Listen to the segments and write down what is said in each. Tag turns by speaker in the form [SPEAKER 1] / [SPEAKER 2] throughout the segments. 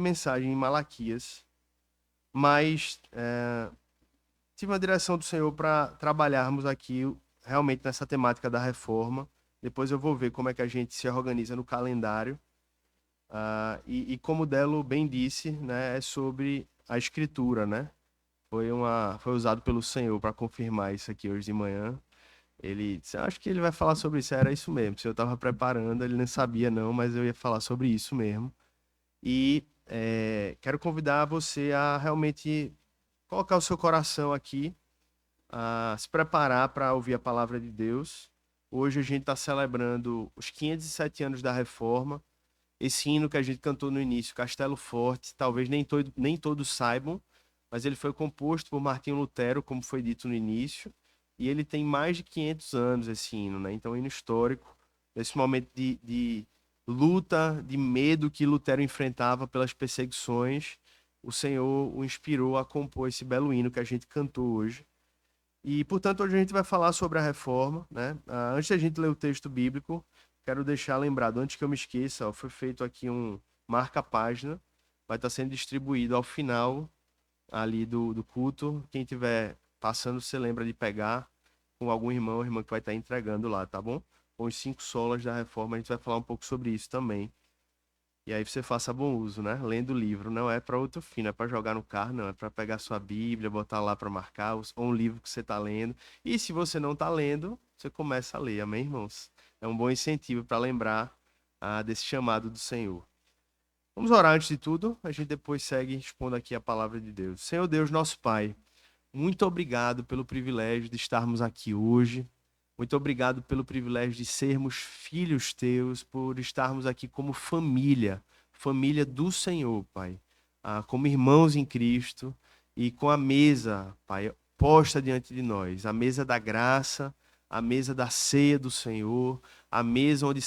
[SPEAKER 1] mensagem em Malaquias, mas tive uma direção do Senhor para trabalharmos aqui realmente nessa temática da reforma. Depois eu vou ver como é que a gente se organiza no calendário. E como o Delo bem disse, né, é sobre a escritura, né? Foi usado pelo Senhor para confirmar isso aqui hoje de manhã. Ele disse, acho que ele vai falar sobre isso, era isso mesmo. Se eu estava preparando, ele nem sabia não, mas eu ia falar sobre isso mesmo. E quero convidar você a realmente colocar o seu coração aqui, a se preparar para ouvir a palavra de Deus. Hoje a gente está celebrando os 507 anos da Reforma. Esse hino que a gente cantou no início, Castelo Forte, talvez nem todos saibam, mas ele foi composto por Martinho Lutero, como foi dito no início, e ele tem mais de 500 anos, esse hino, né? Então, é um hino histórico, nesse momento de luta, de medo que Lutero enfrentava pelas perseguições, o Senhor o inspirou a compor esse belo hino que a gente cantou hoje. E, portanto, hoje a gente vai falar sobre a reforma, né? Antes da gente ler o texto bíblico, quero deixar lembrado, antes que eu me esqueça, ó, foi feito aqui um marca-página, vai estar sendo distribuído ao final ali do culto. Quem tiver passando, você lembra de pegar com algum irmão ou irmã que vai estar entregando lá, tá bom? Com os 5 solas da reforma, a gente vai falar um pouco sobre isso também. E aí você faça bom uso, né? Lendo o livro. Não é para outro fim, não é para jogar no carro, não. É para pegar sua Bíblia, botar lá para marcar, ou um livro que você está lendo. E se você não está lendo, você começa a ler, amém, irmãos? É um bom incentivo para lembrar desse chamado do Senhor. Vamos orar antes de tudo, a gente depois segue expondo aqui a palavra de Deus. Senhor Deus, nosso Pai, muito obrigado pelo privilégio de estarmos aqui hoje. Muito obrigado pelo privilégio de sermos filhos teus, por estarmos aqui como família, família do Senhor, Pai. Como irmãos em Cristo e com a mesa, Pai, posta diante de nós, a mesa da graça, a mesa da ceia do Senhor, a mesa onde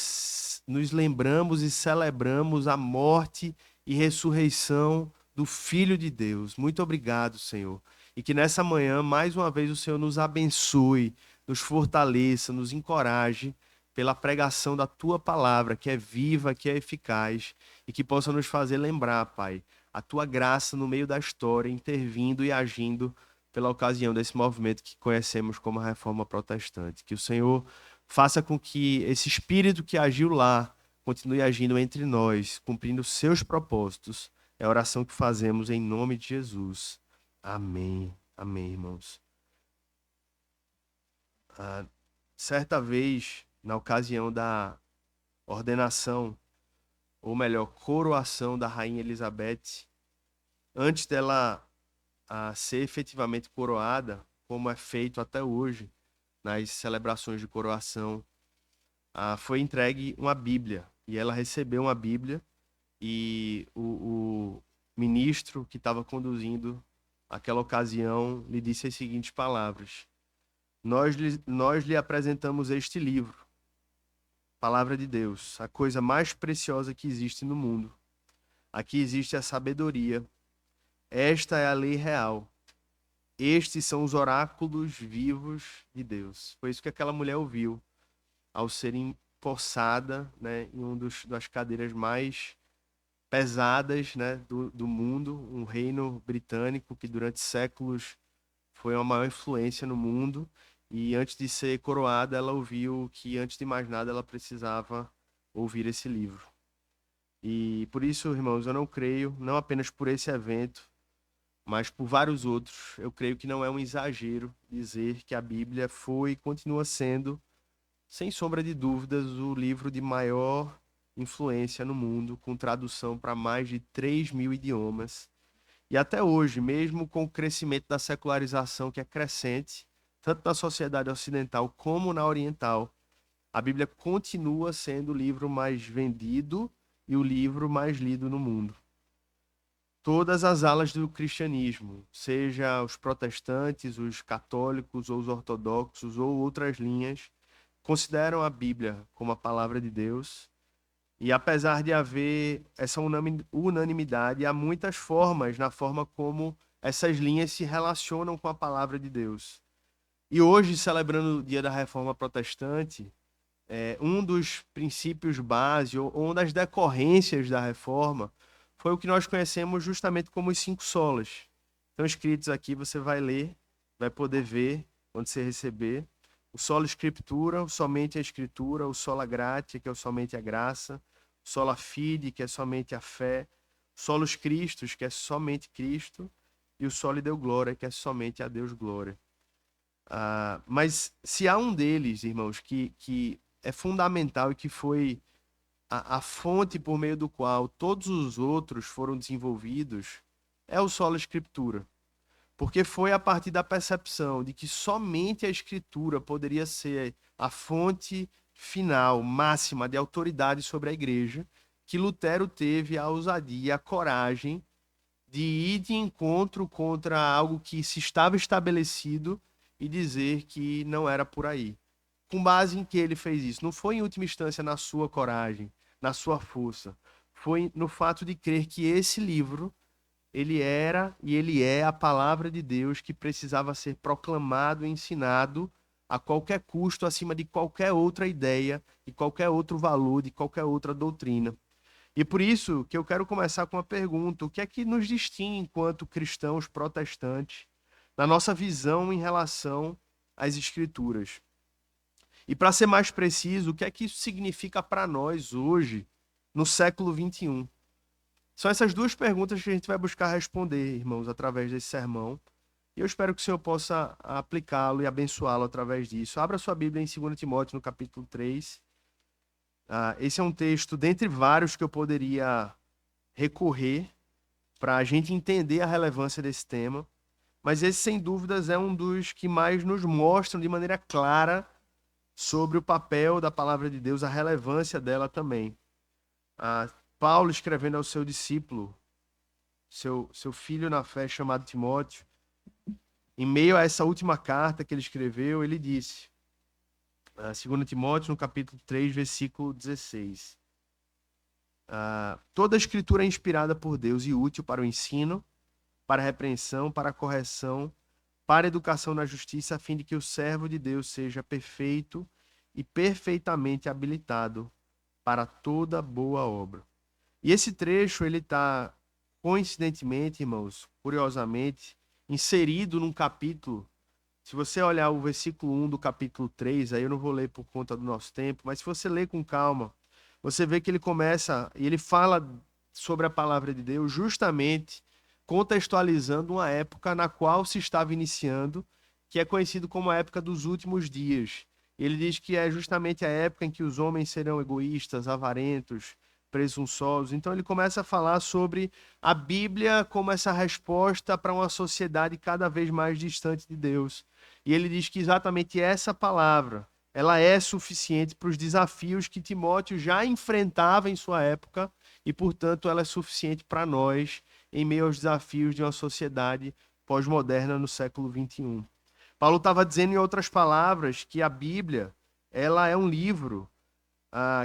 [SPEAKER 1] nos lembramos e celebramos a morte e ressurreição do Filho de Deus. Muito obrigado, Senhor. E que nessa manhã, mais uma vez, o Senhor nos abençoe, nos fortaleça, nos encoraje pela pregação da tua palavra, que é viva, que é eficaz e que possa nos fazer lembrar, Pai, a tua graça no meio da história, intervindo e agindo pela ocasião desse movimento que conhecemos como a Reforma Protestante. Que o Senhor faça com que esse espírito que agiu lá continue agindo entre nós, cumprindo seus propósitos. É a oração que fazemos em nome de Jesus. Amém. Amém, irmãos. Ah, certa vez, na ocasião da ordenação, ou melhor, coroação da Rainha Elizabeth, antes dela ser efetivamente coroada, como é feito até hoje nas celebrações de coroação, foi entregue uma Bíblia. E ela recebeu uma Bíblia e o ministro que estava conduzindo aquela ocasião lhe disse as seguintes palavras: nós lhe apresentamos este livro, Palavra de Deus, a coisa mais preciosa que existe no mundo. Aqui existe a sabedoria. Esta é a lei real. Estes são os oráculos vivos de Deus. Foi isso que aquela mulher ouviu ao ser empossada, né, em das cadeiras mais pesadas, né, do mundo, um reino britânico que durante séculos foi uma maior influência no mundo. E antes de ser coroada, ela ouviu que, antes de mais nada, ela precisava ouvir esse livro. E por isso, irmãos, eu não creio, não apenas por esse evento, mas por vários outros, eu creio que não é um exagero dizer que a Bíblia foi e continua sendo, sem sombra de dúvidas, o livro de maior influência no mundo, com tradução para mais de 3.000 idiomas. E até hoje, mesmo com o crescimento da secularização que é crescente, tanto na sociedade ocidental como na oriental, a Bíblia continua sendo o livro mais vendido e o livro mais lido no mundo. Todas as alas do cristianismo, seja os protestantes, os católicos ou os ortodoxos ou outras linhas, consideram a Bíblia como a palavra de Deus. E apesar de haver essa unanimidade, há muitas formas na forma como essas linhas se relacionam com a palavra de Deus. E hoje, celebrando o Dia da Reforma Protestante, um dos princípios base, ou uma das decorrências da Reforma, foi o que nós conhecemos justamente como os 5 solas. Estão escritos aqui, você vai ler, vai poder ver quando você receber. O sola scriptura, o somente a escritura, o sola gratia, que é o somente a graça, o sola fide, que é somente a fé, o solus Christus, que é somente Cristo, e o soli deu glória, que é somente a Deus glória. Mas se há um deles, irmãos, que é fundamental e que foi a fonte por meio do qual todos os outros foram desenvolvidos, é o sola scriptura. Porque foi a partir da percepção de que somente a Escritura poderia ser a fonte final, máxima de autoridade sobre a igreja, que Lutero teve a ousadia e a coragem de ir de encontro contra algo que se estava estabelecido e dizer que não era por aí. Com base em que ele fez isso? Não foi em última instância na sua coragem, na sua força. Foi no fato de crer que esse livro ele era e ele é a palavra de Deus que precisava ser proclamado e ensinado a qualquer custo, acima de qualquer outra ideia, de qualquer outro valor, de qualquer outra doutrina. E por isso que eu quero começar com uma pergunta: o que é que nos distingue enquanto cristãos protestantes na nossa visão em relação às Escrituras? E para ser mais preciso, o que é que isso significa para nós hoje, no século XXI? São essas duas perguntas que a gente vai buscar responder, irmãos, através desse sermão. E eu espero que o Senhor possa aplicá-lo e abençoá-lo através disso. Abra sua Bíblia em 2 Timóteo, no capítulo 3. Esse é um texto, dentre vários, que eu poderia recorrer para a gente entender a relevância desse tema. Mas esse, sem dúvidas, é um dos que mais nos mostram de maneira clara sobre o papel da palavra de Deus, a relevância dela também. Paulo, escrevendo ao seu discípulo, seu filho na fé chamado Timóteo, em meio a essa última carta que ele escreveu, ele disse, 2 Timóteo, no capítulo 3, versículo 16, toda a escritura é inspirada por Deus e útil para o ensino, para a repreensão, para a correção, para a educação na justiça, a fim de que o servo de Deus seja perfeito e perfeitamente habilitado para toda boa obra. E esse trecho, ele está, coincidentemente, irmãos, curiosamente, inserido num capítulo. Se você olhar o versículo 1 do capítulo 3, aí eu não vou ler por conta do nosso tempo, mas se você ler com calma, você vê que ele começa, e ele fala sobre a palavra de Deus justamente contextualizando uma época na qual se estava iniciando, que é conhecido como a época dos últimos dias. Ele diz que é justamente a época em que os homens serão egoístas, avarentos, presunçosos. Então ele começa a falar sobre a Bíblia como essa resposta para uma sociedade cada vez mais distante de Deus. E ele diz que exatamente essa palavra, ela é suficiente para os desafios que Timóteo já enfrentava em sua época e, portanto, ela é suficiente para nós em meio aos desafios de uma sociedade pós-moderna no século XXI. Paulo estava dizendo, em outras palavras, que a Bíblia ela é um livro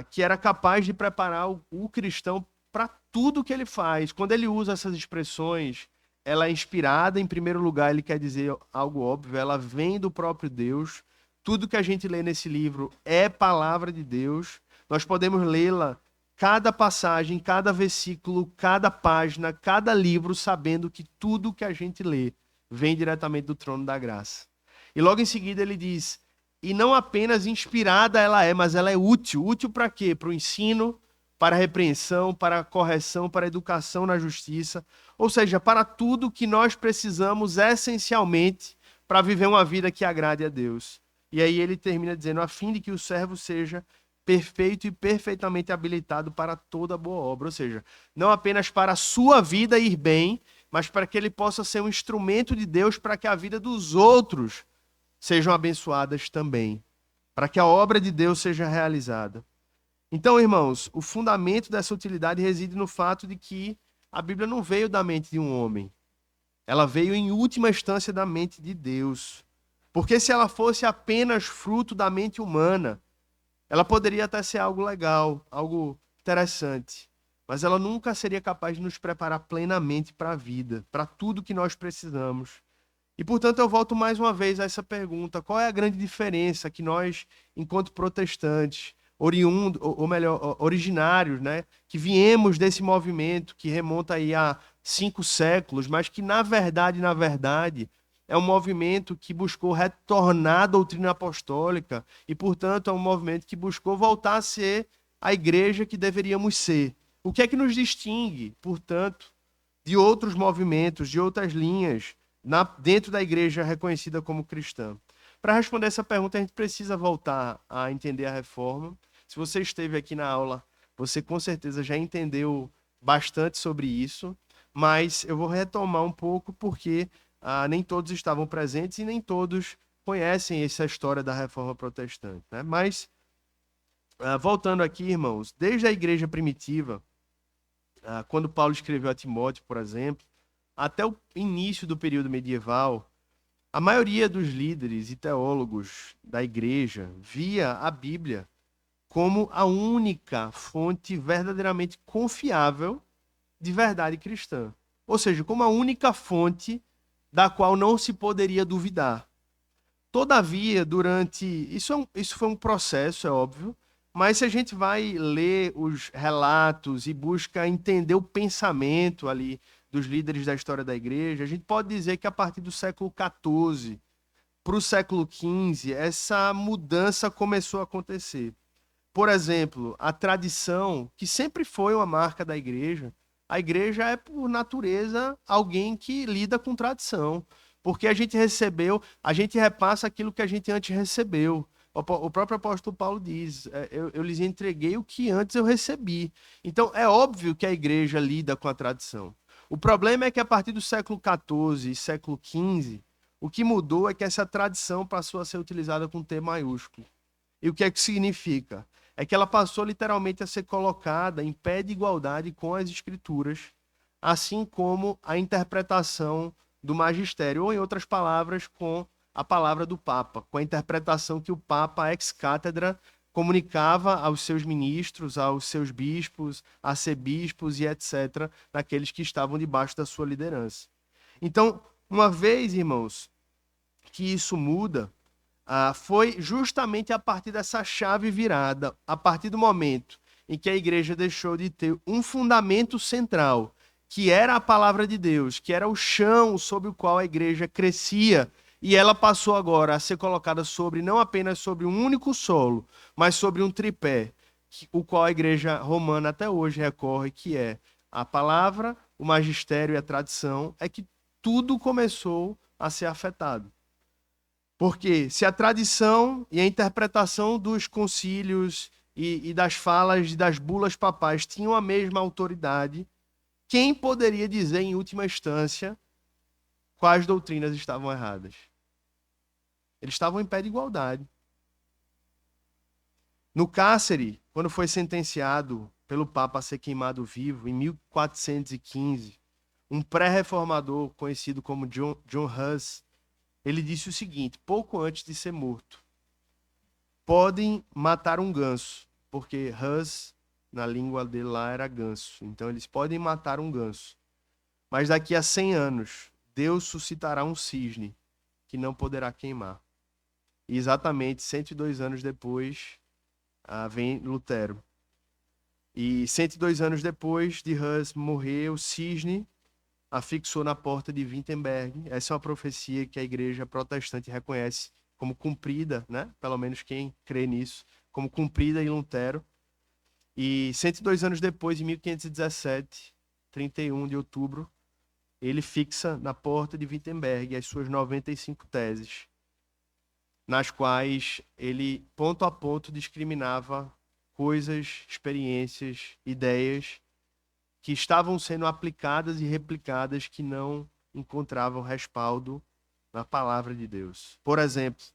[SPEAKER 1] que era capaz de preparar o cristão para tudo que ele faz. Quando ele usa essas expressões, ela é inspirada, em primeiro lugar, ele quer dizer algo óbvio, ela vem do próprio Deus. Tudo que a gente lê nesse livro é palavra de Deus. Nós podemos lê-la, cada passagem, cada versículo, cada página, cada livro, sabendo que tudo que a gente lê vem diretamente do trono da graça. E logo em seguida ele diz, e não apenas inspirada ela é, mas ela é útil. Útil para quê? Para o ensino, para a repreensão, para a correção, para a educação na justiça. Ou seja, para tudo que nós precisamos essencialmente para viver uma vida que agrade a Deus. E aí ele termina dizendo, a fim de que o servo seja perfeito e perfeitamente habilitado para toda boa obra. Ou seja, não apenas para a sua vida ir bem, mas para que ele possa ser um instrumento de Deus para que a vida dos outros sejam abençoadas também, para que a obra de Deus seja realizada. Então, irmãos, o fundamento dessa utilidade reside no fato de que a Bíblia não veio da mente de um homem. Ela veio, em última instância, da mente de Deus. Porque se ela fosse apenas fruto da mente humana, ela poderia até ser algo legal, algo interessante, mas ela nunca seria capaz de nos preparar plenamente para a vida, para tudo que nós precisamos. E, portanto, eu volto mais uma vez a essa pergunta: qual é a grande diferença que nós, enquanto protestantes, originários, né? Que viemos desse movimento que remonta aí a 5 séculos, mas que na verdade, é um movimento que buscou retornar à doutrina apostólica e, portanto, é um movimento que buscou voltar a ser a igreja que deveríamos ser. O que é que nos distingue, portanto, de outros movimentos, de outras linhas dentro da igreja reconhecida como cristã? Para responder essa pergunta, a gente precisa voltar a entender a reforma. Se você esteve aqui na aula, você com certeza já entendeu bastante sobre isso, mas eu vou retomar um pouco porque nem todos estavam presentes e nem todos conhecem essa história da reforma protestante, né? Mas, voltando aqui, irmãos, desde a igreja primitiva, quando Paulo escreveu a Timóteo, por exemplo, até o início do período medieval, a maioria dos líderes e teólogos da igreja via a Bíblia como a única fonte verdadeiramente confiável de verdade cristã. Ou seja, como a única fonte da qual não se poderia duvidar. Todavia, isso foi um processo, é óbvio, mas se a gente vai ler os relatos e busca entender o pensamento ali dos líderes da história da igreja, a gente pode dizer que a partir do século XIV para o século XV, essa mudança começou a acontecer. Por exemplo, a tradição, que sempre foi uma marca da igreja, a igreja é, por natureza, alguém que lida com tradição. Porque a gente repassa aquilo que a gente antes recebeu. O próprio apóstolo Paulo diz, eu lhes entreguei o que antes eu recebi. Então, é óbvio que a igreja lida com a tradição. O problema é que a partir do século XIV e século XV, o que mudou é que essa tradição passou a ser utilizada com T maiúsculo. E o que é que significa? É que ela passou literalmente a ser colocada em pé de igualdade com as escrituras, assim como a interpretação do magistério, ou em outras palavras, com a palavra do Papa, com a interpretação que o Papa ex-cátedra comunicava aos seus ministros, aos seus bispos, arcebispos e etc., daqueles que estavam debaixo da sua liderança. Então, uma vez, irmãos, que isso muda, foi justamente a partir dessa chave virada, a partir do momento em que a igreja deixou de ter um fundamento central, que era a palavra de Deus, que era o chão sobre o qual a igreja crescia, e ela passou agora a ser colocada sobre, não apenas sobre um único solo, mas sobre um tripé, o qual a igreja romana até hoje recorre, que é a palavra, o magistério e a tradição, é que tudo começou a ser afetado. Porque se a tradição e a interpretação dos concílios e das falas e das bulas papais tinham a mesma autoridade, quem poderia dizer, em última instância, quais doutrinas estavam erradas? Eles estavam em pé de igualdade. No cárcere, quando foi sentenciado pelo Papa a ser queimado vivo, em 1415, um pré-reformador conhecido como John Hus, ele disse o seguinte, pouco antes de ser morto: podem matar um ganso, porque Hus, na língua dele lá, era ganso. Então eles podem matar um ganso. Mas daqui a 100 anos, Deus suscitará um cisne que não poderá queimar. E exatamente 102 anos depois, vem Lutero. E 102 anos depois de Hus morrer, o cisne afixou na porta de Wittenberg. Essa é uma profecia que a igreja protestante reconhece como cumprida, né? Pelo menos quem crê nisso, como cumprida em Lutero. E 102 anos depois, em 1517, 31 de outubro, ele fixa na porta de Wittenberg as suas 95 teses, nas quais ele, ponto a ponto, discriminava coisas, experiências, ideias que estavam sendo aplicadas e replicadas que não encontravam respaldo na palavra de Deus. Por exemplo,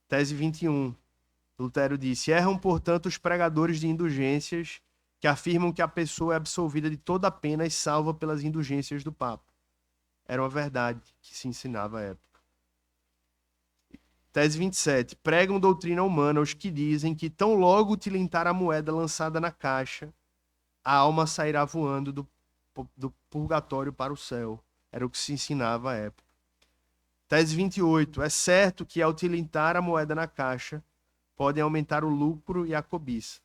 [SPEAKER 1] tese 21, Lutero disse: erram, portanto, os pregadores de indulgências que afirmam que a pessoa é absolvida de toda a pena e salva pelas indulgências do Papa. Era uma verdade que se ensinava à época. Tese 27. Pregam doutrina humana os que dizem que tão logo tilintar a moeda lançada na caixa, a alma sairá voando do purgatório para o céu. Era o que se ensinava à época. Tese 28. É certo que ao tilintar a moeda na caixa, podem aumentar o lucro e a cobiça.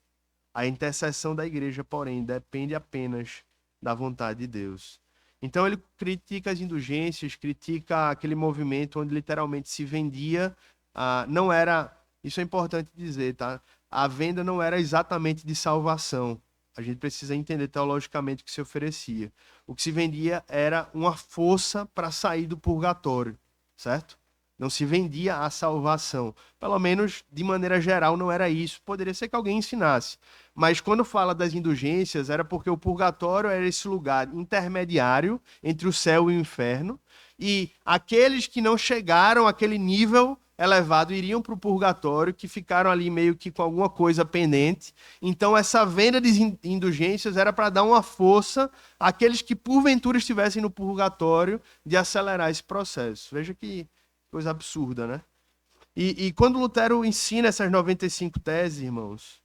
[SPEAKER 1] A intercessão da igreja, porém, depende apenas da vontade de Deus. Então ele critica as indulgências, critica aquele movimento onde literalmente se vendia, não era, isso é importante dizer, tá? A venda não era exatamente de salvação. A gente precisa entender teologicamente o que se oferecia. O que se vendia era uma força para sair do purgatório, certo? Não se vendia a salvação. Pelo menos, de maneira geral, não era isso. Poderia ser que alguém ensinasse. Mas quando fala das indulgências, era porque o purgatório era esse lugar intermediário entre o céu e o inferno. E aqueles que não chegaram àquele nível elevado iriam para o purgatório, que ficaram ali meio que com alguma coisa pendente. Então, essa venda de indulgências era para dar uma força àqueles que, porventura, estivessem no purgatório, de acelerar esse processo. Veja que coisa absurda, né? E quando Lutero ensina essas 95 teses, irmãos,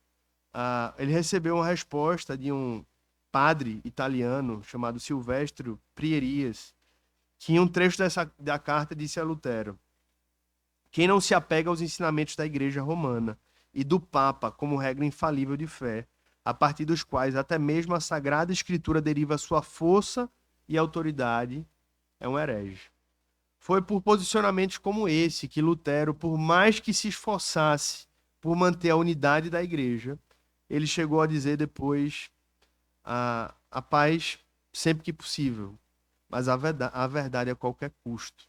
[SPEAKER 1] ele recebeu uma resposta de um padre italiano chamado Silvestro Prierias, que em um trecho da carta disse a Lutero: quem não se apega aos ensinamentos da Igreja Romana e do Papa como regra infalível de fé, a partir dos quais até mesmo a Sagrada Escritura deriva sua força e autoridade, é um herege. Foi por posicionamentos como esse que Lutero, por mais que se esforçasse por manter a unidade da igreja, ele chegou a dizer depois a paz sempre que possível, mas a verdade a qualquer custo.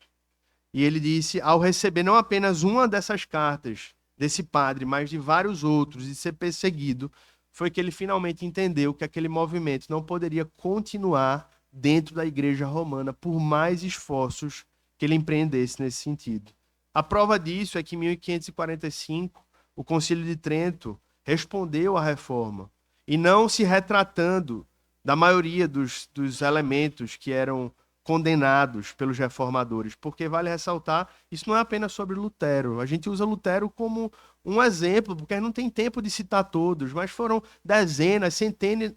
[SPEAKER 1] E ele disse, ao receber não apenas uma dessas cartas desse padre, mas de vários outros, e ser perseguido, foi que ele finalmente entendeu que aquele movimento não poderia continuar dentro da igreja romana por mais esforços que ele empreendesse nesse sentido. A prova disso é que em 1545, o Concílio de Trento respondeu à reforma, e não se retratando da maioria dos elementos que eram condenados pelos reformadores, porque vale ressaltar, isso não é apenas sobre Lutero. A gente usa Lutero como um exemplo, porque não tem tempo de citar todos, mas foram dezenas,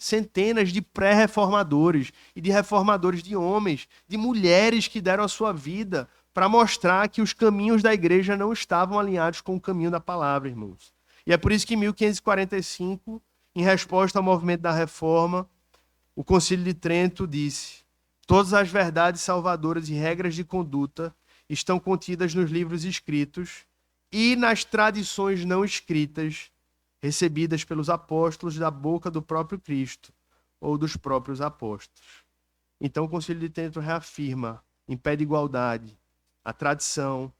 [SPEAKER 1] centenas de pré-reformadores e de reformadores de homens, de mulheres que deram a sua vida para mostrar que os caminhos da igreja não estavam alinhados com o caminho da palavra, irmãos. E é por isso que em 1545, em resposta ao movimento da reforma, o Concílio de Trento disse: todas as verdades salvadoras e regras de conduta estão contidas nos livros escritos e nas tradições não escritas recebidas pelos apóstolos da boca do próprio Cristo ou dos próprios apóstolos. Então o Concílio de Trento reafirma, em pé de igualdade, a tradição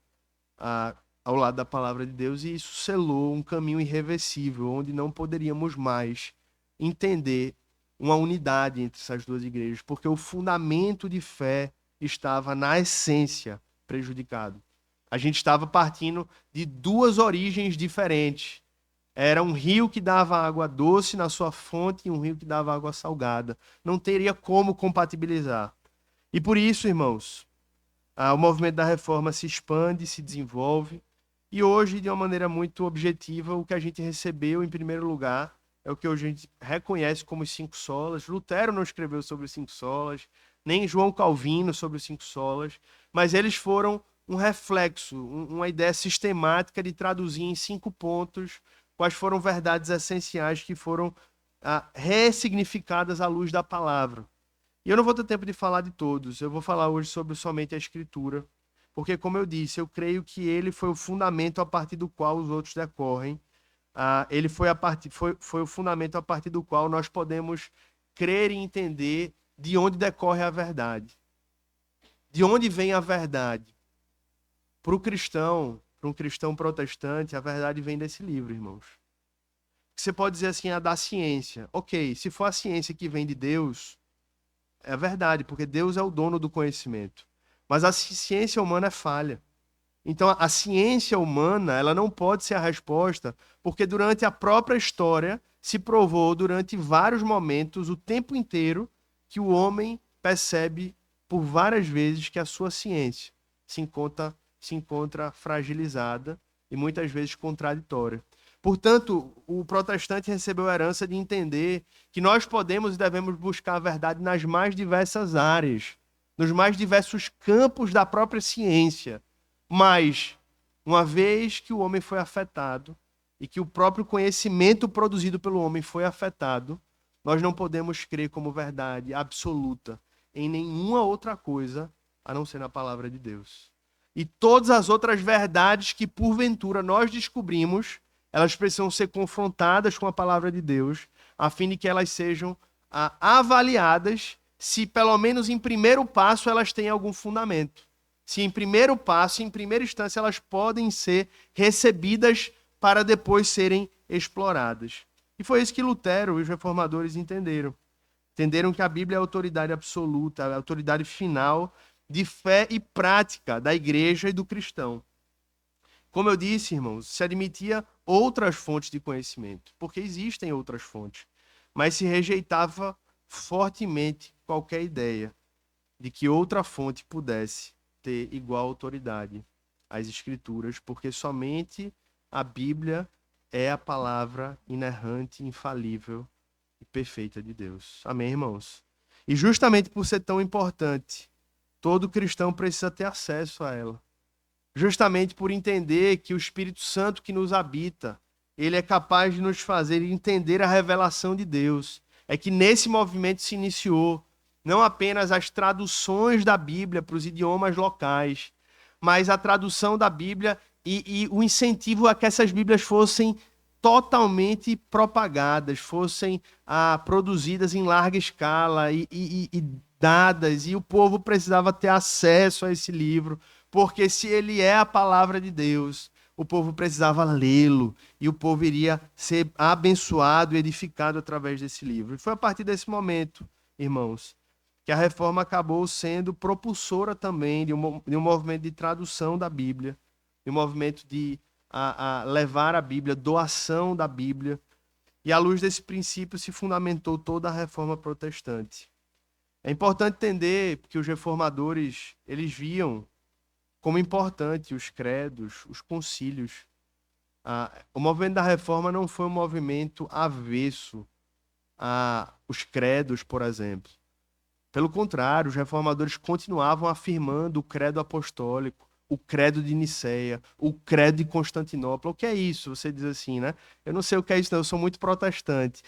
[SPEAKER 1] ao lado da palavra de Deus, e isso selou um caminho irreversível, onde não poderíamos mais entender uma unidade entre essas duas igrejas, porque o fundamento de fé estava na essência prejudicado. A gente estava partindo de duas origens diferentes. Era um rio que dava água doce na sua fonte e um rio que dava água salgada. Não teria como compatibilizar. E por isso, irmãos, o movimento da reforma se expande, se desenvolve, e hoje, de uma maneira muito objetiva, o que a gente recebeu, em primeiro lugar, é o que hoje a gente reconhece como os 5 solas. Lutero não escreveu sobre os 5 solas, nem João Calvino sobre os 5 solas, mas eles foram um reflexo, uma ideia sistemática de traduzir em 5 pontos quais foram verdades essenciais que foram ressignificadas à luz da palavra. E eu não vou ter tempo de falar de todos, eu vou falar hoje sobre somente a Escritura, porque, como eu disse, eu creio que ele foi o fundamento a partir do qual os outros decorrem. Ele foi o fundamento a partir do qual nós podemos crer e entender de onde decorre a verdade. De onde vem a verdade? Para um cristão protestante, a verdade vem desse livro, irmãos. Você pode dizer assim, a da ciência. Ok, se for a ciência que vem de Deus, é verdade, porque Deus é o dono do conhecimento. Mas a ciência humana é falha. Então, a ciência humana, ela não pode ser a resposta, porque durante a própria história se provou, durante vários momentos, o tempo inteiro, que o homem percebe por várias vezes que a sua ciência se encontra fragilizada e muitas vezes contraditória. Portanto, o protestante recebeu a herança de entender que nós podemos e devemos buscar a verdade nas mais diversas áreas, nos mais diversos campos da própria ciência. Mas, uma vez que o homem foi afetado, e que o próprio conhecimento produzido pelo homem foi afetado, nós não podemos crer como verdade absoluta em nenhuma outra coisa a não ser na palavra de Deus. E todas as outras verdades que porventura nós descobrimos, elas precisam ser confrontadas com a palavra de Deus, a fim de que elas sejam avaliadas se pelo menos em primeiro passo elas têm algum fundamento. Se em primeiro passo, em primeira instância, elas podem ser recebidas para depois serem exploradas. E foi isso que Lutero e os reformadores entenderam. Entenderam que a Bíblia é a autoridade absoluta, a autoridade final de fé e prática da igreja e do cristão. Como eu disse, irmãos, se admitia outras fontes de conhecimento, porque existem outras fontes, mas se rejeitava fortemente qualquer ideia de que outra fonte pudesse ter igual autoridade às Escrituras, porque somente a Bíblia é a palavra inerrante, infalível e perfeita de Deus. Amém, irmãos? E justamente por ser tão importante, todo cristão precisa ter acesso a ela. Justamente por entender que o Espírito Santo que nos habita, ele é capaz de nos fazer entender a revelação de Deus. É que nesse movimento se iniciou não apenas as traduções da Bíblia para os idiomas locais, mas a tradução da Bíblia e o incentivo a que essas Bíblias fossem totalmente propagadas, fossem produzidas em larga escala e dadas, e o povo precisava ter acesso a esse livro, porque se ele é a palavra de Deus, o povo precisava lê-lo, e o povo iria ser abençoado e edificado através desse livro. E foi a partir desse momento, irmãos, que a reforma acabou sendo propulsora também de um movimento de tradução da Bíblia, de um movimento de levar a Bíblia, doação da Bíblia, e à luz desse princípio se fundamentou toda a reforma protestante. É importante entender que os reformadores, eles viam como importante os credos, os concílios. O movimento da reforma não foi um movimento avesso aos credos, por exemplo. Pelo contrário, os reformadores continuavam afirmando o credo apostólico, o credo de Nicéia, o credo de Constantinopla. O que é isso? Você diz assim, né? Eu não sei o que é isso, não. Eu sou muito protestante.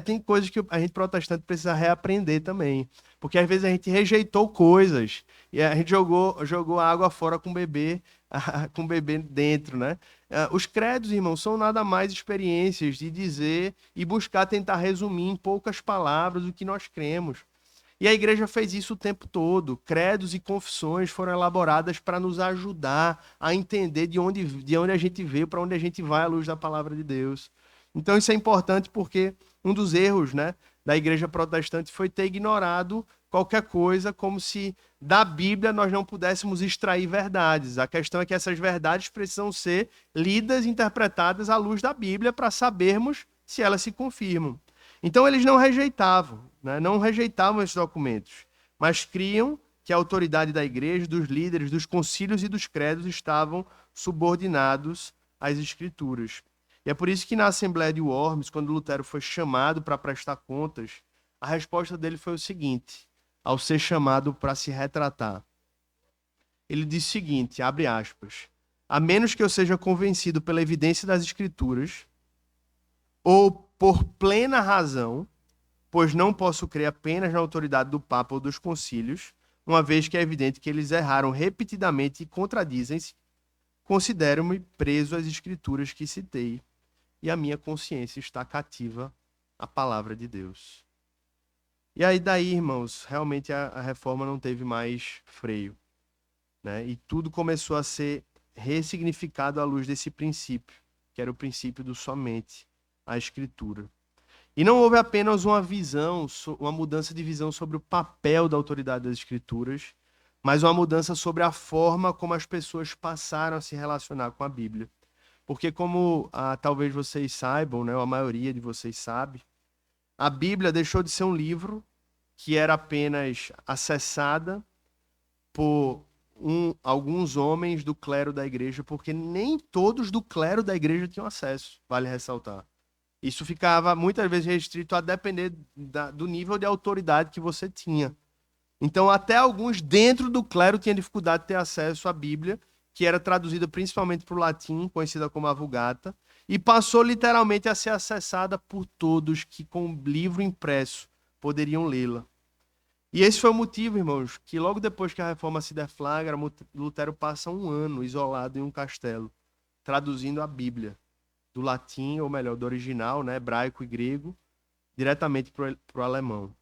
[SPEAKER 1] Tem coisas que a gente protestante precisa reaprender também. Porque às vezes a gente rejeitou coisas e a gente jogou a água fora com o bebê, com o bebê dentro, né? Os credos, irmãos, são nada mais experiências de dizer e buscar tentar resumir em poucas palavras o que nós cremos. E a igreja fez isso o tempo todo. Credos e confissões foram elaboradas para nos ajudar a entender de onde a gente veio, para onde a gente vai à luz da palavra de Deus. Então isso é importante porque um dos erros, né, da igreja protestante foi ter ignorado qualquer coisa, como se da Bíblia nós não pudéssemos extrair verdades. A questão é que essas verdades precisam ser lidas e interpretadas à luz da Bíblia para sabermos se elas se confirmam. Então eles não rejeitavam, né? Não rejeitavam esses documentos, mas criam que a autoridade da igreja, dos líderes, dos concílios e dos credos estavam subordinados às escrituras. E é por isso que na Assembleia de Worms, quando Lutero foi chamado para prestar contas, a resposta dele foi o seguinte, ao ser chamado para se retratar. Ele disse o seguinte, abre aspas, a menos que eu seja convencido pela evidência das escrituras, ou por plena razão, pois não posso crer apenas na autoridade do Papa ou dos concílios, uma vez que é evidente que eles erraram repetidamente e contradizem-se, considero-me preso às escrituras que citei, e a minha consciência está cativa à palavra de Deus. E aí daí, irmãos, realmente a reforma não teve mais freio, né? E tudo começou a ser ressignificado à luz desse princípio, que era o princípio do somente a Escritura. E não houve apenas uma mudança de visão sobre o papel da autoridade das Escrituras, mas uma mudança sobre a forma como as pessoas passaram a se relacionar com a Bíblia. Porque como talvez vocês saibam, né, ou a maioria de vocês sabe, a Bíblia deixou de ser um livro que era apenas acessada por alguns homens do clero da igreja, porque nem todos do clero da igreja tinham acesso, vale ressaltar. Isso ficava muitas vezes restrito a depender do nível de autoridade que você tinha. Então, até alguns dentro do clero tinham dificuldade de ter acesso à Bíblia, que era traduzida principalmente para o latim, conhecida como a Vulgata, e passou literalmente a ser acessada por todos que com o livro impresso poderiam lê-la. E esse foi o motivo, irmãos, que logo depois que a reforma se deflagra, Lutero passa um ano isolado em um castelo, traduzindo a Bíblia do latim, ou melhor, do original, né, hebraico e grego, diretamente para o alemão.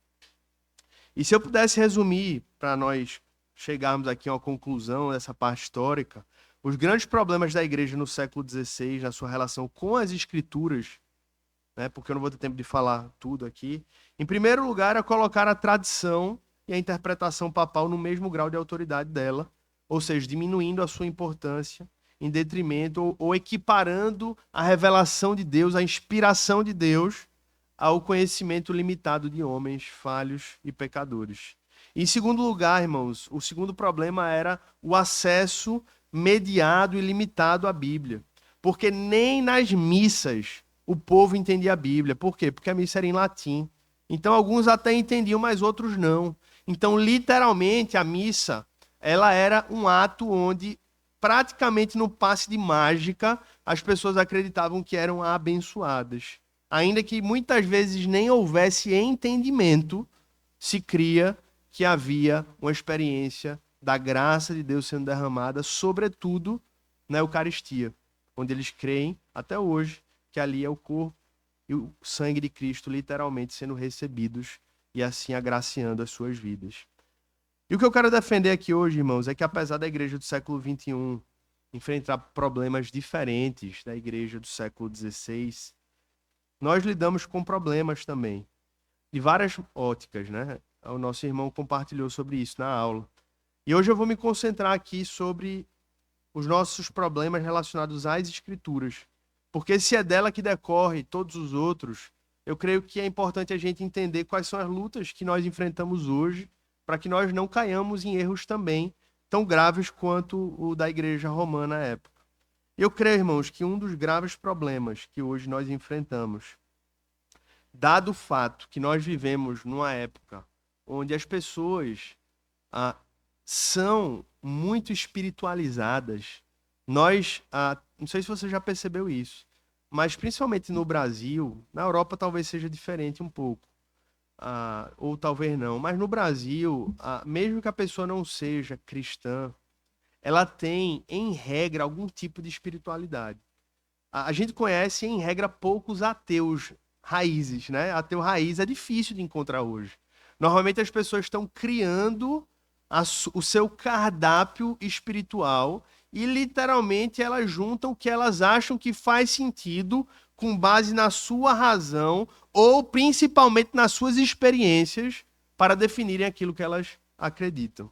[SPEAKER 1] E se eu pudesse resumir, para nós chegarmos aqui a uma conclusão dessa parte histórica, os grandes problemas da igreja no século XVI, na sua relação com as escrituras, né, porque eu não vou ter tempo de falar tudo aqui, em primeiro lugar é colocar a tradição e a interpretação papal no mesmo grau de autoridade dela, ou seja, diminuindo a sua importância em detrimento ou equiparando a revelação de Deus, a inspiração de Deus, ao conhecimento limitado de homens falhos e pecadores. Em segundo lugar, irmãos, o segundo problema era o acesso mediado e limitado à Bíblia. Porque nem nas missas o povo entendia a Bíblia. Por quê? Porque a missa era em latim. Então, alguns até entendiam, mas outros não. Então, literalmente, a missa ela era um ato onde, praticamente no passe de mágica, as pessoas acreditavam que eram abençoadas. Ainda que muitas vezes nem houvesse entendimento, se cria que havia uma experiência da graça de Deus sendo derramada, sobretudo na Eucaristia, onde eles creem, até hoje, que ali é o corpo e o sangue de Cristo literalmente sendo recebidos e assim agraciando as suas vidas. E o que eu quero defender aqui hoje, irmãos, é que apesar da igreja do século XXI enfrentar problemas diferentes da igreja do século XVI, nós lidamos com problemas também, de várias óticas, né? O nosso irmão compartilhou sobre isso na aula. E hoje eu vou me concentrar aqui sobre os nossos problemas relacionados às escrituras. Porque se é dela que decorre todos os outros, eu creio que é importante a gente entender quais são as lutas que nós enfrentamos hoje, para que nós não caiamos em erros também tão graves quanto o da igreja romana à época. Eu creio, irmãos, que um dos graves problemas que hoje nós enfrentamos, dado o fato que nós vivemos numa época onde as pessoas são muito espiritualizadas, nós, não sei se você já percebeu isso, mas principalmente no Brasil, na Europa talvez seja diferente um pouco, ou talvez não, mas no Brasil, mesmo que a pessoa não seja cristã, ela tem, em regra, algum tipo de espiritualidade. A gente conhece, em regra, poucos ateus raízes, né? Ateu raiz é difícil de encontrar hoje. Normalmente as pessoas estão criando o seu cardápio espiritual e literalmente elas juntam o que elas acham que faz sentido com base na sua razão ou principalmente nas suas experiências para definirem aquilo que elas acreditam.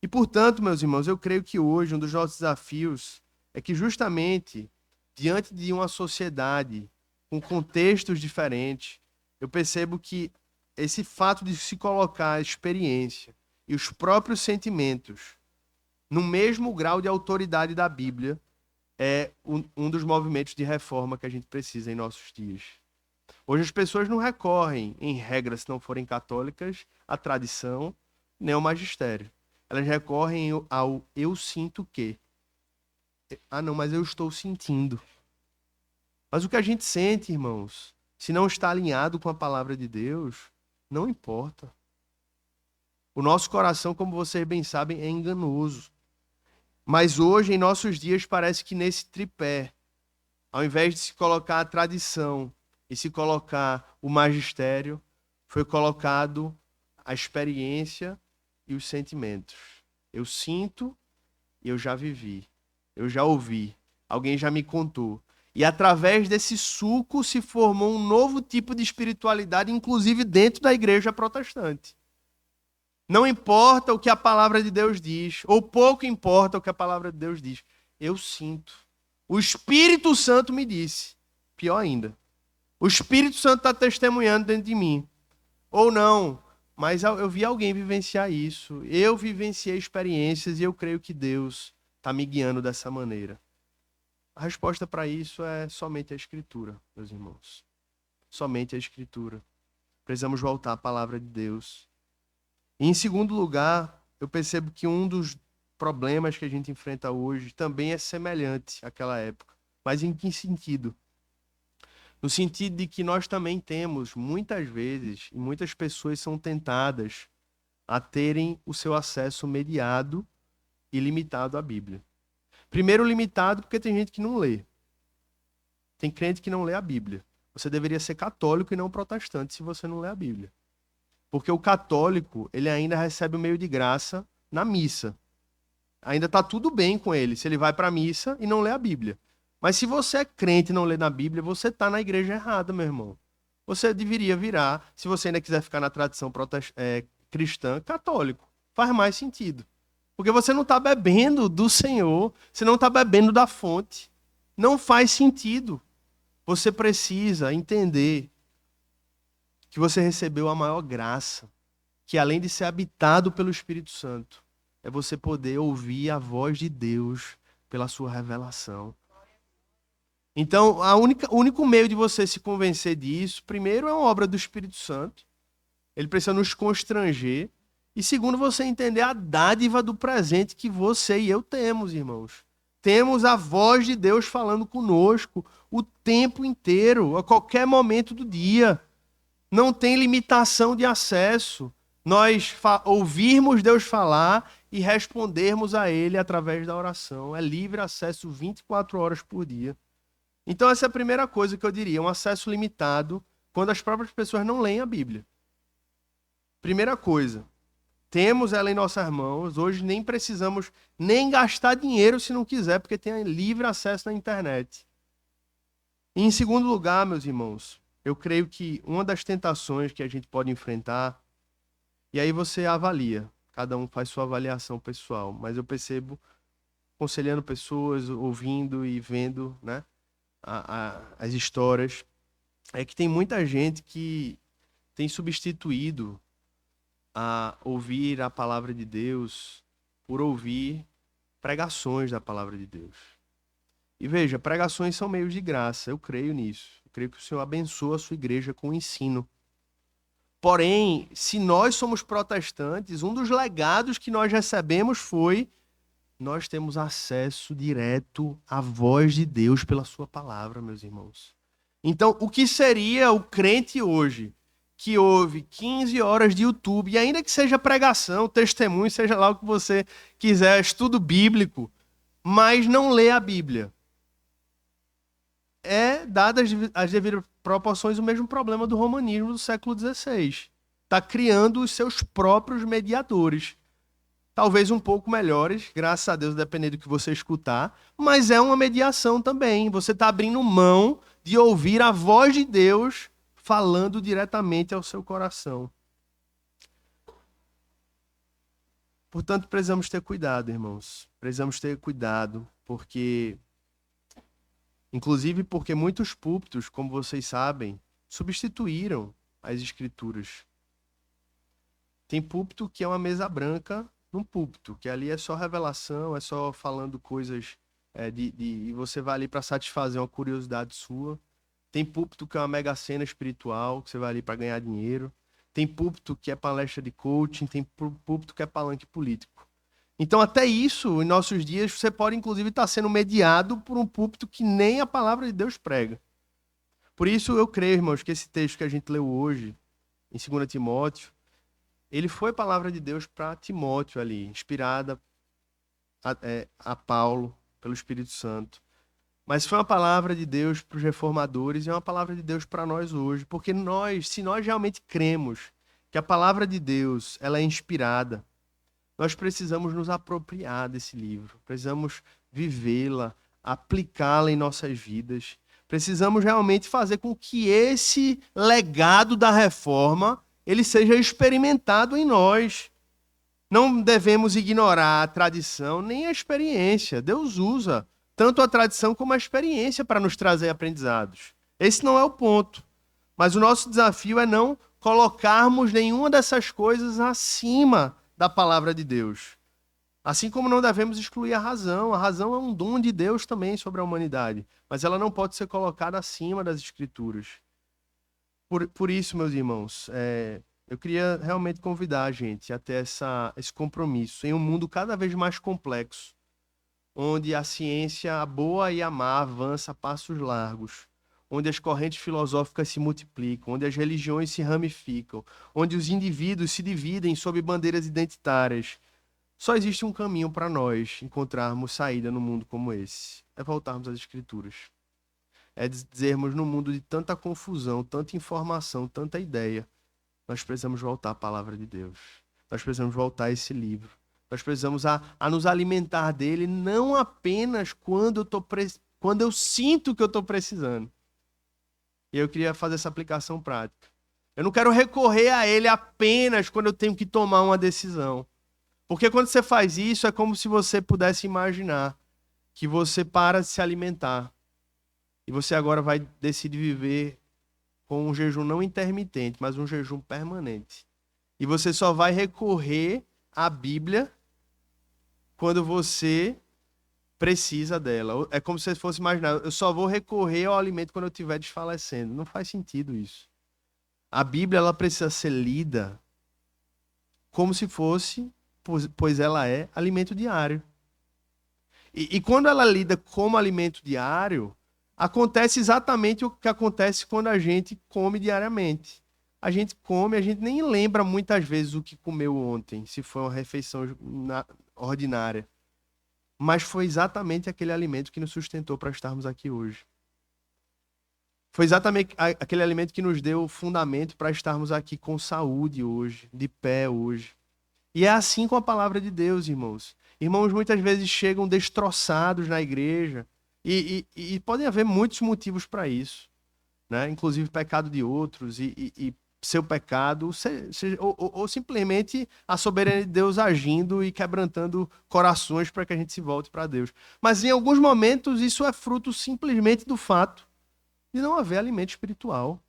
[SPEAKER 1] E portanto, meus irmãos, eu creio que hoje um dos nossos desafios é que justamente diante de uma sociedade com contextos diferentes, eu percebo que esse fato de se colocar a experiência e os próprios sentimentos no mesmo grau de autoridade da Bíblia é um dos movimentos de reforma que a gente precisa em nossos dias. Hoje as pessoas não recorrem, em regra, se não forem católicas, à tradição nem ao magistério. Elas recorrem ao eu sinto que. Não, mas eu estou sentindo. Mas o que a gente sente, irmãos, se não está alinhado com a palavra de Deus, não importa. O nosso coração, como vocês bem sabem, é enganoso. Mas hoje, em nossos dias, parece que nesse tripé, ao invés de se colocar a tradição e se colocar o magistério, foi colocado a experiência e os sentimentos. Eu sinto e eu já vivi. Eu já ouvi. Alguém já me contou. E através desse suco se formou um novo tipo de espiritualidade, inclusive dentro da igreja protestante. Não importa o que a palavra de Deus diz, ou pouco importa o que a palavra de Deus diz. Eu sinto. O Espírito Santo me disse. Pior ainda. O Espírito Santo está testemunhando dentro de mim. Ou não, mas eu vi alguém vivenciar isso. Eu vivenciei experiências e eu creio que Deus está me guiando dessa maneira. A resposta para isso é somente a Escritura, meus irmãos. Somente a Escritura. Precisamos voltar à palavra de Deus. E, em segundo lugar, eu percebo que um dos problemas que a gente enfrenta hoje também é semelhante àquela época. Mas em que sentido? No sentido de que nós também temos, muitas vezes, e muitas pessoas são tentadas a terem o seu acesso mediado e limitado à Bíblia. Primeiro, limitado porque tem gente que não lê. Tem crente que não lê a Bíblia. Você deveria ser católico e não protestante se você não lê a Bíblia. Porque o católico, ele ainda recebe o meio de graça na missa. Ainda está tudo bem com ele se ele vai para a missa e não lê a Bíblia. Mas se você é crente e não lê na Bíblia, você está na igreja errada, meu irmão. Você deveria virar, se você ainda quiser ficar na tradição cristã, católico. Faz mais sentido. Porque você não está bebendo do Senhor, você não está bebendo da fonte. Não faz sentido. Você precisa entender que você recebeu a maior graça, que além de ser habitado pelo Espírito Santo, é você poder ouvir a voz de Deus pela sua revelação. Então, o único meio de você se convencer disso, primeiro, é uma obra do Espírito Santo. Ele precisa nos constranger. E segundo, você entender a dádiva do presente que você e eu temos, irmãos. Temos a voz de Deus falando conosco o tempo inteiro, a qualquer momento do dia. Não tem limitação de acesso. Nós ouvirmos Deus falar e respondermos a Ele através da oração. É livre acesso 24 horas por dia. Então essa é a primeira coisa que eu diria, um acesso limitado quando as próprias pessoas não leem a Bíblia. Primeira coisa, temos ela em nossas mãos, hoje nem precisamos nem gastar dinheiro se não quiser, porque tem livre acesso na internet. E em segundo lugar, meus irmãos, eu creio que uma das tentações que a gente pode enfrentar, e aí você avalia, cada um faz sua avaliação pessoal, mas eu percebo, aconselhando pessoas, ouvindo e vendo, né, as histórias, é que tem muita gente que tem substituído a ouvir a palavra de Deus por ouvir pregações da palavra de Deus. E veja, pregações são meios de graça, eu creio nisso. Eu creio que o Senhor abençoa a sua igreja com o ensino. Porém, se nós somos protestantes, um dos legados que nós recebemos foi nós temos acesso direto à voz de Deus pela sua palavra, meus irmãos. Então, o que seria o crente hoje que ouve 15 horas de YouTube, e ainda que seja pregação, testemunho, seja lá o que você quiser, estudo bíblico, mas não lê a Bíblia? É, dadas as devidas proporções, o mesmo problema do romanismo do século XVI. Está criando os seus próprios mediadores. Talvez um pouco melhores, graças a Deus, dependendo do que você escutar, mas é uma mediação também. Você está abrindo mão de ouvir a voz de Deus falando diretamente ao seu coração. Portanto, precisamos ter cuidado, irmãos. Precisamos ter cuidado, inclusive porque muitos púlpitos, como vocês sabem, substituíram as escrituras. Tem púlpito que é uma mesa branca num púlpito, que ali é só revelação, é só falando coisas e você vai ali para satisfazer uma curiosidade sua. Tem púlpito que é uma mega cena espiritual, que você vai ali para ganhar dinheiro. Tem púlpito que é palestra de coaching, tem púlpito que é palanque político. Então, até isso, em nossos dias, você pode, inclusive, estar sendo mediado por um púlpito que nem a palavra de Deus prega. Por isso, eu creio, irmãos, que esse texto que a gente leu hoje, em 2 Timóteo, ele foi palavra de Deus para Timóteo ali, inspirada a Paulo pelo Espírito Santo. Mas foi uma palavra de Deus para os reformadores e é uma palavra de Deus para nós hoje. Porque se nós realmente cremos que a palavra de Deus ela é inspirada, nós precisamos nos apropriar desse livro. Precisamos vivê-la, aplicá-la em nossas vidas. Precisamos realmente fazer com que esse legado da reforma ele seja experimentado em nós. Não devemos ignorar a tradição nem a experiência. Deus usa tanto a tradição como a experiência para nos trazer aprendizados. Esse não é o ponto. Mas o nosso desafio é não colocarmos nenhuma dessas coisas acima da palavra de Deus. Assim como não devemos excluir a razão. A razão é um dom de Deus também sobre a humanidade. Mas ela não pode ser colocada acima das Escrituras. Por isso, meus irmãos, eu queria realmente convidar a gente a ter esse compromisso em um mundo cada vez mais complexo, onde a ciência, a boa e a má, avança a passos largos, onde as correntes filosóficas se multiplicam, onde as religiões se ramificam, onde os indivíduos se dividem sob bandeiras identitárias. Só existe um caminho para nós encontrarmos saída num mundo como esse. É voltarmos às Escrituras. É dizermos, no mundo de tanta confusão, tanta informação, tanta ideia, nós precisamos voltar à palavra de Deus. Nós precisamos voltar a esse livro. Nós precisamos a nos alimentar dele, não apenas quando eu sinto que eu estou precisando. E eu queria fazer essa aplicação prática. Eu não quero recorrer a ele apenas quando eu tenho que tomar uma decisão. Porque quando você faz isso, é como se você pudesse imaginar que você para de se alimentar. E você agora vai decidir viver com um jejum não intermitente, mas um jejum permanente. E você só vai recorrer à Bíblia quando você precisa dela. É como se você fosse imaginar, eu só vou recorrer ao alimento quando eu estiver desfalecendo. Não faz sentido isso. A Bíblia, ela precisa ser lida como se fosse, pois ela é alimento diário. E quando ela é lida como alimento diário, acontece exatamente o que acontece quando a gente come diariamente. A gente come, a gente nem lembra muitas vezes o que comeu ontem, se foi uma refeição ordinária. Mas foi exatamente aquele alimento que nos sustentou para estarmos aqui hoje. Foi exatamente aquele alimento que nos deu o fundamento para estarmos aqui com saúde hoje, de pé hoje. E é assim com a palavra de Deus, irmãos. Irmãos muitas vezes chegam destroçados na igreja e podem haver muitos motivos para isso, né? Inclusive pecado de outros e seu pecado, ou simplesmente a soberania de Deus agindo e quebrantando corações para que a gente se volte para Deus. Mas em alguns momentos isso é fruto simplesmente do fato de não haver alimento espiritual.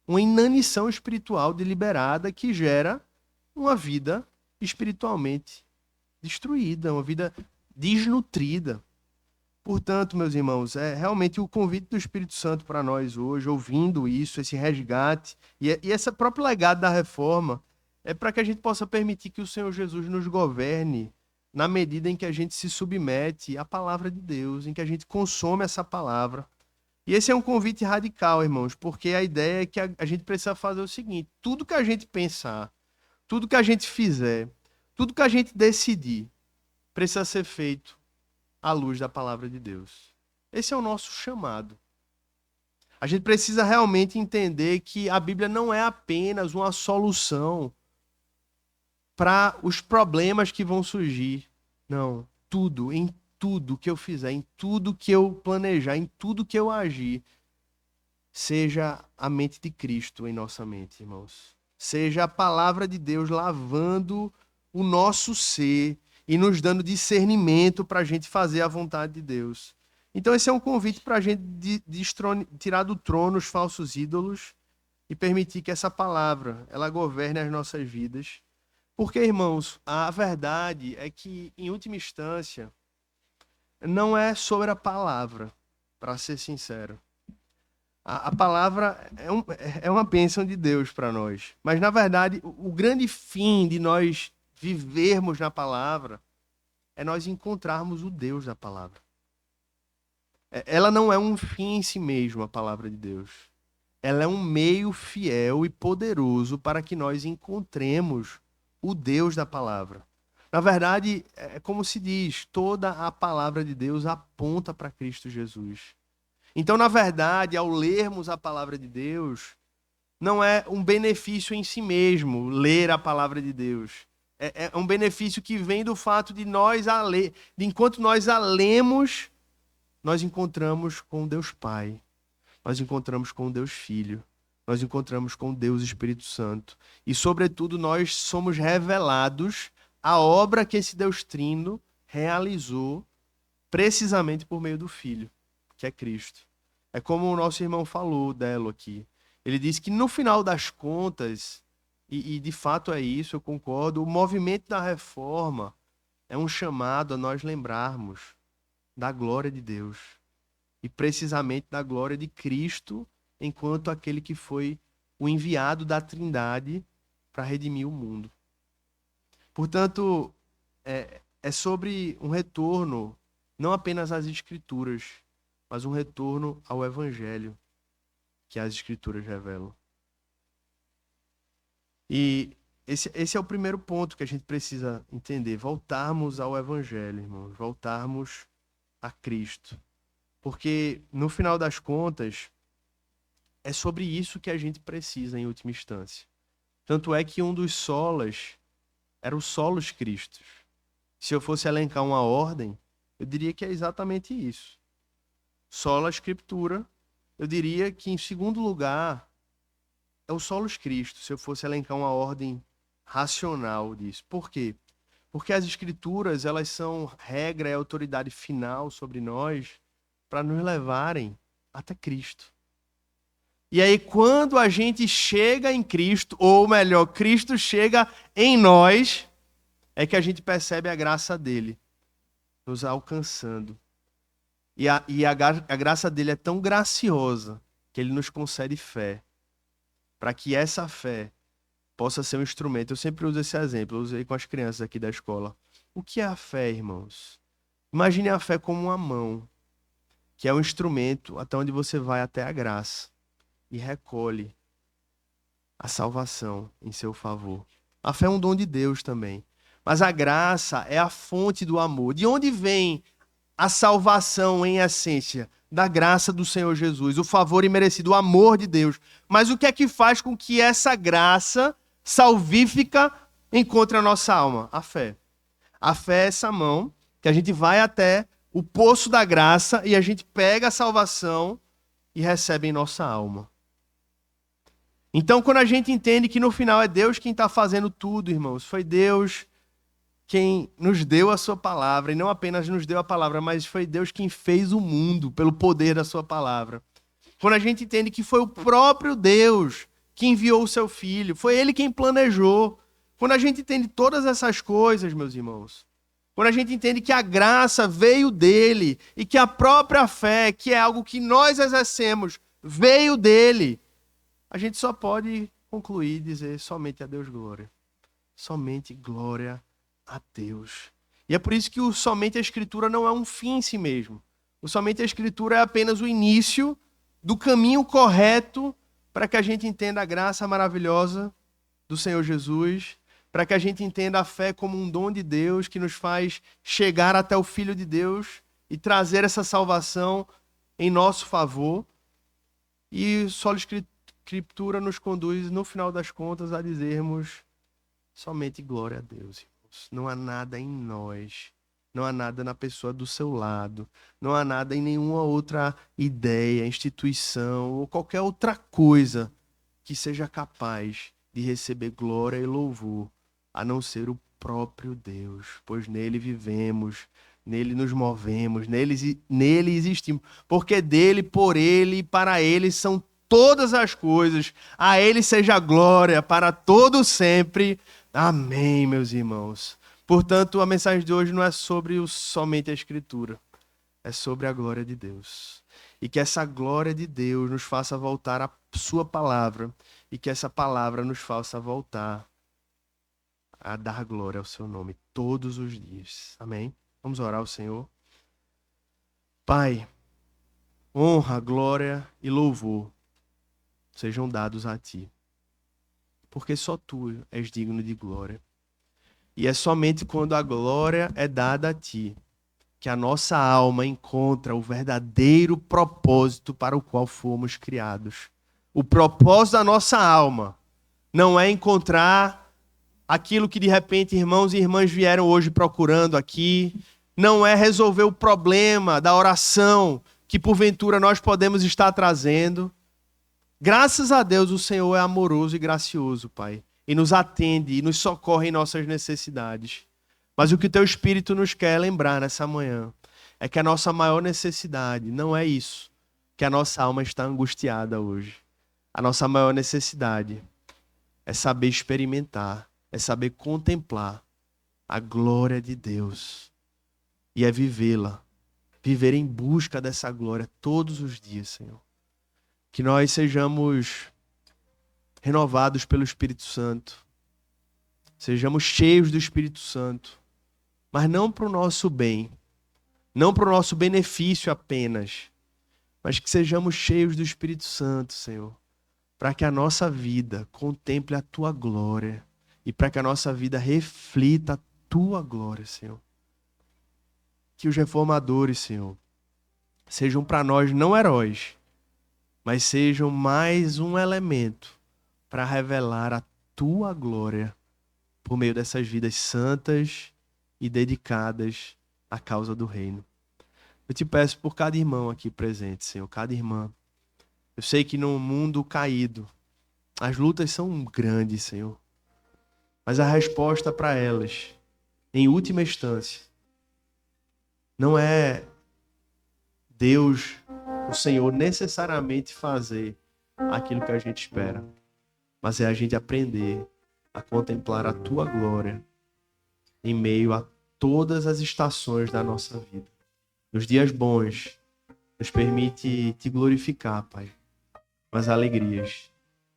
[SPEAKER 1] Uma inanição espiritual deliberada que gera uma vida espiritualmente destruída, uma vida desnutrida. Portanto, meus irmãos, é realmente o convite do Espírito Santo para nós hoje, ouvindo isso, esse resgate, e esse próprio legado da reforma, é para que a gente possa permitir que o Senhor Jesus nos governe na medida em que a gente se submete à palavra de Deus, em que a gente consome essa palavra. E esse é um convite radical, irmãos, porque a ideia é que a gente precisa fazer o seguinte: tudo que a gente pensar, tudo que a gente fizer, tudo que a gente decidir, precisa ser feito à luz da palavra de Deus. Esse é o nosso chamado. A gente precisa realmente entender que a Bíblia não é apenas uma solução para os problemas que vão surgir. Não, tudo, em tudo que eu fizer, em tudo que eu planejar, em tudo que eu agir, seja a mente de Cristo em nossa mente, irmãos. Seja a palavra de Deus lavando o nosso ser e nos dando discernimento para a gente fazer a vontade de Deus. Então esse é um convite para a gente tirar do trono os falsos ídolos e permitir que essa palavra ela governe as nossas vidas. Porque, irmãos, a verdade é que, em última instância, não é sobre a palavra, para ser sincero. A palavra é uma bênção de Deus para nós. Mas, na verdade, o grande fim de nós vivermos na palavra é nós encontrarmos o Deus da palavra. Ela não é um fim em si mesmo, a palavra de Deus. Ela é um meio fiel e poderoso para que nós encontremos o Deus da palavra. Na verdade, é como se diz, toda a palavra de Deus aponta para Cristo Jesus. Então, na verdade, ao lermos a palavra de Deus, não é um benefício em si mesmo ler a palavra de Deus. É um benefício que vem do fato de nós a ler, de enquanto nós a lemos, nós encontramos com Deus Pai, nós encontramos com Deus Filho, nós encontramos com Deus Espírito Santo. E, sobretudo, nós somos revelados a obra que esse Deus Trino realizou precisamente por meio do Filho, que é Cristo. É como o nosso irmão falou, Delo, aqui. Ele disse que no final das contas, e de fato é isso, eu concordo, o movimento da reforma é um chamado a nós lembrarmos da glória de Deus. E precisamente da glória de Cristo, enquanto aquele que foi o enviado da Trindade para redimir o mundo. Portanto, é sobre um retorno, não apenas às Escrituras, mas um retorno ao Evangelho. que as Escrituras revelam. E esse é o primeiro ponto que a gente precisa entender. Voltarmos ao Evangelho, irmãos. Voltarmos a Cristo. Porque, no final das contas, é sobre isso que a gente precisa em última instância. Tanto é que um dos solas era o solos Christus. Se eu fosse elencar uma ordem, eu diria que é exatamente isso. Sola Scriptura, eu diria que em segundo lugar é o solos Christus, se eu fosse elencar uma ordem racional disso. Por quê? Porque as Escrituras, elas são regra e autoridade final sobre nós para nos levarem até Cristo. E aí, quando a gente chega em Cristo, ou melhor, Cristo chega em nós, é que a gente percebe a graça dele nos alcançando. E a graça dele é tão graciosa que ele nos concede fé, para que essa fé possa ser um instrumento. Eu sempre uso esse exemplo, eu usei com as crianças aqui da escola. O que é a fé, irmãos? Imagine a fé como uma mão, que é um instrumento até onde você vai até a graça e recolhe a salvação em seu favor. A fé é um dom de Deus também. Mas a graça é a fonte do amor. De onde vem a salvação em essência? Da graça do Senhor Jesus, o favor imerecido, o amor de Deus. Mas o que é que faz com que essa graça salvífica encontre a nossa alma? A fé. A fé é essa mão que a gente vai até o poço da graça e a gente pega a salvação e recebe em nossa alma. Então, quando a gente entende que no final é Deus quem está fazendo tudo, irmãos, foi Deus quem nos deu a sua palavra, e não apenas nos deu a palavra, mas foi Deus quem fez o mundo pelo poder da sua palavra. Quando a gente entende que foi o próprio Deus que enviou o seu Filho, foi Ele quem planejou. Quando a gente entende todas essas coisas, meus irmãos, quando a gente entende que a graça veio dele e que a própria fé, que é algo que nós exercemos, veio dele, a gente só pode concluir e dizer somente a Deus glória. Somente glória a Deus. E é por isso que o somente a Escritura não é um fim em si mesmo. O somente a Escritura é apenas o início do caminho correto para que a gente entenda a graça maravilhosa do Senhor Jesus, para que a gente entenda a fé como um dom de Deus que nos faz chegar até o Filho de Deus e trazer essa salvação em nosso favor. E só a Escritura nos conduz, no final das contas, a dizermos somente glória a Deus. Não há nada em nós, não há nada na pessoa do seu lado, não há nada em nenhuma outra ideia, instituição ou qualquer outra coisa que seja capaz de receber glória e louvor, a não ser o próprio Deus, pois nele vivemos, nele nos movemos, nele existimos, porque dele, por ele e para ele são todas as coisas, a ele seja a glória para todo sempre. Amém, meus irmãos. Portanto, a mensagem de hoje não é sobre somente a Escritura, é sobre a glória de Deus. E que essa glória de Deus nos faça voltar à sua palavra e que essa palavra nos faça voltar a dar glória ao seu nome todos os dias. Amém? Vamos orar ao Senhor. Pai, honra, glória e louvor sejam dados a Ti, porque só Tu és digno de glória. E é somente quando a glória é dada a Ti que a nossa alma encontra o verdadeiro propósito para o qual fomos criados. O propósito da nossa alma não é encontrar aquilo que de repente irmãos e irmãs vieram hoje procurando aqui, não é resolver o problema da oração que porventura nós podemos estar trazendo. Graças a Deus o Senhor é amoroso e gracioso, Pai, e nos atende e nos socorre em nossas necessidades. Mas o que o Teu Espírito nos quer lembrar nessa manhã é que a nossa maior necessidade não é isso, que a nossa alma está angustiada hoje. A nossa maior necessidade é saber experimentar, é saber contemplar a glória de Deus e é vivê-la, viver em busca dessa glória todos os dias, Senhor. Que nós sejamos renovados pelo Espírito Santo, sejamos cheios do Espírito Santo, mas não para o nosso bem, não para o nosso benefício apenas, mas que sejamos cheios do Espírito Santo, Senhor, para que a nossa vida contemple a Tua glória e para que a nossa vida reflita a Tua glória, Senhor. Que os reformadores, Senhor, sejam para nós não heróis, mas sejam mais um elemento para revelar a Tua glória por meio dessas vidas santas e dedicadas à causa do reino. Eu te peço por cada irmão aqui presente, Senhor, cada irmã. Eu sei que no mundo caído, as lutas são grandes, Senhor. Mas a resposta para elas, em última instância, não é Deus, o Senhor, necessariamente fazer aquilo que a gente espera, mas é a gente aprender a contemplar a Tua glória em meio a todas as estações da nossa vida. Nos dias bons, nos permite Te glorificar, Pai, com as alegrias.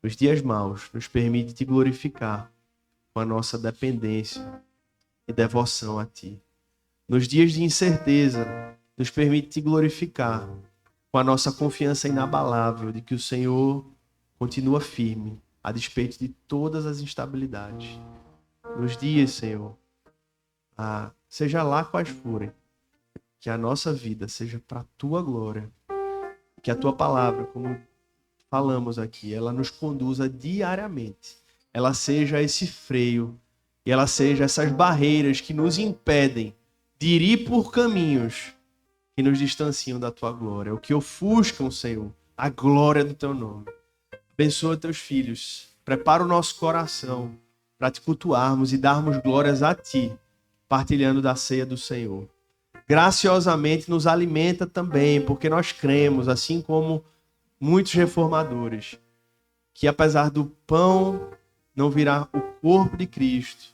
[SPEAKER 1] Nos dias maus, nos permite Te glorificar com a nossa dependência e devoção a Ti. Nos dias de incerteza, nos permite Te glorificar com a nossa confiança inabalável de que o Senhor continua firme, a despeito de todas as instabilidades. Nos dias, Senhor, seja lá quais forem, que a nossa vida seja para a Tua glória, que a Tua palavra, como falamos aqui, ela nos conduza diariamente, ela seja esse freio e ela seja essas barreiras que nos impedem de ir por caminhos que nos distanciam da Tua glória, o que ofuscam, Senhor, a glória do Teu nome. Abençoa Teus filhos, prepara o nosso coração para Te cultuarmos e darmos glórias a Ti, partilhando da ceia do Senhor. Graciosamente nos alimenta também, porque nós cremos, assim como muitos reformadores, que apesar do pão não virá o corpo de Cristo,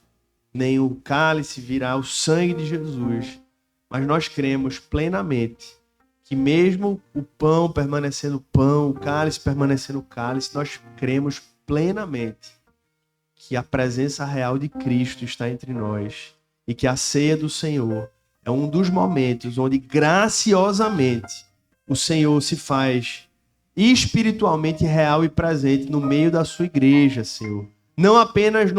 [SPEAKER 1] nem o cálice virá o sangue de Jesus, mas nós cremos plenamente que mesmo o pão permanecendo pão, o cálice permanecendo cálice, nós cremos plenamente que a presença real de Cristo está entre nós e que a ceia do Senhor é um dos momentos onde graciosamente o Senhor se faz espiritualmente real e presente no meio da sua igreja, Senhor. Não apenas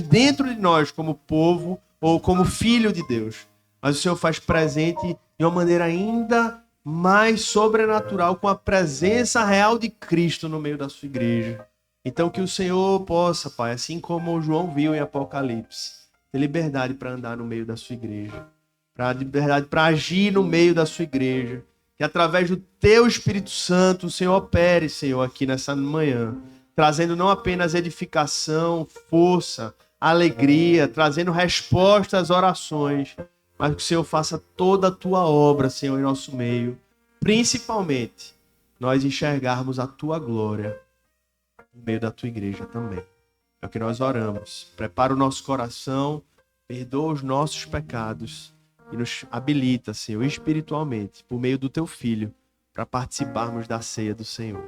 [SPEAKER 1] dentro de nós como povo ou como filho de Deus, mas o Senhor faz presente de uma maneira ainda mais sobrenatural com a presença real de Cristo no meio da sua igreja. Então que o Senhor possa, Pai, assim como João viu em Apocalipse, ter liberdade para andar no meio da sua igreja, liberdade para agir no meio da sua igreja, que através do Teu Espírito Santo o Senhor opere, Senhor, aqui nessa manhã, trazendo não apenas edificação, força, alegria, trazendo resposta às orações, mas que o Senhor faça toda a Tua obra, Senhor, em nosso meio, principalmente nós enxergarmos a Tua glória no meio da Tua igreja também. É o que nós oramos. Prepara o nosso coração, perdoa os nossos pecados e nos habilita, Senhor, espiritualmente, por meio do Teu Filho, para participarmos da ceia do Senhor.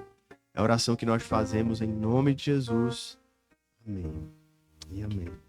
[SPEAKER 1] É a oração que nós fazemos em nome de Jesus. Amém e amém.